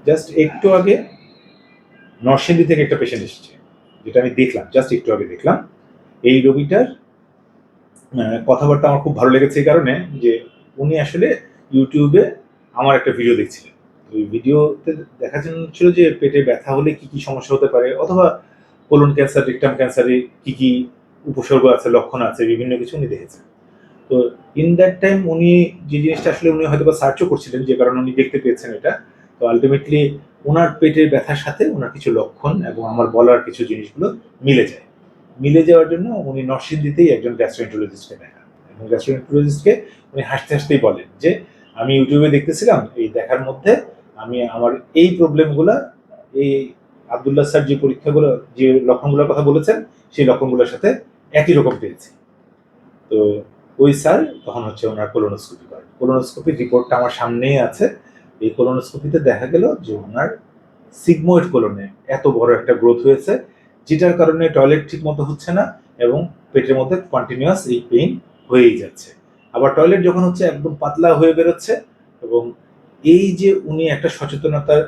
Just একটু আগে নরসিংদী থেকে একটা পেশেন্ট এসেছে, যেটা আমি দেখলাম, জাস্ট একটু আগে দেখলাম। এই রোগীটার কথাবার্তা আমার খুব ভালো লেগেছে এই কারণে যে উনি আসলে ইউটিউবে আমার একটা ভিডিও দেখছিলেন। ওই ভিডিওতে দেখা যাচ্ছিল যে পেটে ব্যথা হলে কি কি সমস্যা হতে পারে, অথবা কোলন ক্যান্সার, রেকটাম ক্যান্সারে কি কি উপসর্গ আছে, লক্ষণ আছে, বিভিন্ন কিছু উনি দেখেছেন। তো ইন দ্যাট টাইম উনি যে জিনিসটা আসলে উনি হয়তো বা সার্চও করছিলেন, যে কারণে উনি দেখতে পেয়েছেন এটা। তো আলটিমেটলি ওনার পেটের ব্যথার সাথে ওনার কিছু লক্ষণ এবং আমার বলার কিছু জিনিসগুলো মিলে যায়। মিলে যাওয়ার জন্য উনি নরসিংদীতেই একজন গ্যাস্ট্রোএন্টারোলজিস্টকে দেখান, এবং গ্যাস্ট্রোএন্টারোলজিস্টকে উনি হাসতে হাসতেই বলেন যে আমি ইউটিউবে দেখতেছিলাম, এই দেখার মধ্যে আমি আমার এই প্রবলেমগুলা, এই আব্দুল্লাহ স্যার যে পরীক্ষাগুলো, যে লক্ষণগুলোর কথা বলেছেন, সেই লক্ষণগুলোর সাথে একই রকম পেয়েছি। তো ওই স্যার তখন হচ্ছে ওনার কোলোনোস্কোপি করেন। কোলোনোস্কোপির রিপোর্টটা আমার সামনেই আছে। এই কোলোনোস্কোপিতে দেখা গেল যে ওনার সিগময়েড কোলনে এত বড় একটা গ্রোথ হয়েছে, যেটার কারণে টয়লেট ঠিক মতো হচ্ছে না এবং পেটের মধ্যে কন্টিনিউয়াস এই পেইন হয়েই যাচ্ছে। আবার টয়লেট যখন হচ্ছে একদম পাতলা হয়ে বেরোচ্ছে। এবং এই যে উনি একটা সচেতনতার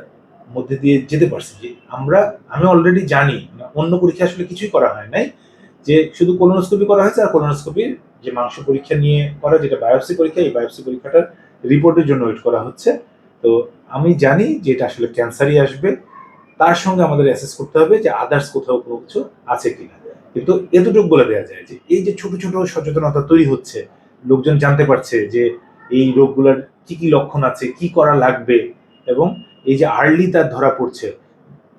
মধ্যে দিয়ে যেতে পারছে, যে আমি অলরেডি জানি, অন্য পরীক্ষা আসলে কিছুই করা হয় নাই, যে শুধু কোলোনোস্কোপি করা হয়েছে, আর কোলোনোস্কোপির যে মাংস পরীক্ষা নিয়ে করা, যেটা বায়োপসি পরীক্ষা, এই বায়োপসি পরীক্ষাটার রিপোর্টের জন্য ওয়েট করা হচ্ছে। তো আমি জানি যে এটা আসলে ক্যান্সারই আসবে, তার সঙ্গে আমাদের অ্যাসেস করতে হবে যে আদার্স কোথাও কোনো কিছু আছে কিনা। কিন্তু এতটুকু বলে দেওয়া যায় যে এই যে ছোট ছোট সচেতনতা তৈরি হচ্ছে, লোকজন জানতে পারছে যে এই রোগগুলোর কি কি লক্ষণ আছে, কি করা লাগবে, এবং এই যে আর্লি তার ধরা পড়ছে,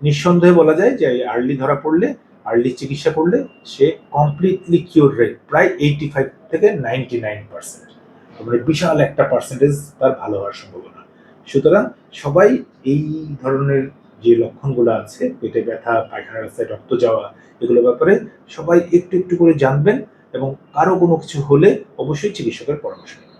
নিঃসন্দেহে বলা যায় যে আর্লি ধরা পড়লে, আর্লি চিকিৎসা করলে সে কমপ্লিটলি কিওর রেট প্রায় 85 থেকে 99%, মানে বিশাল একটা পার্সেন্টেজ তার ভালো হওয়ার সম্ভাবনা। সুতরাং সবাই এই ধরনের যে লক্ষণগুলো আছে, পেটে ব্যথা, পায়খানা রাস্তায় রক্ত যাওয়া, এগুলোর ব্যাপারে সবাই একটু একটু করে জানবেন, এবং কারো কোনো কিছু হলে অবশ্যই চিকিৎসকের পরামর্শ নেবেন।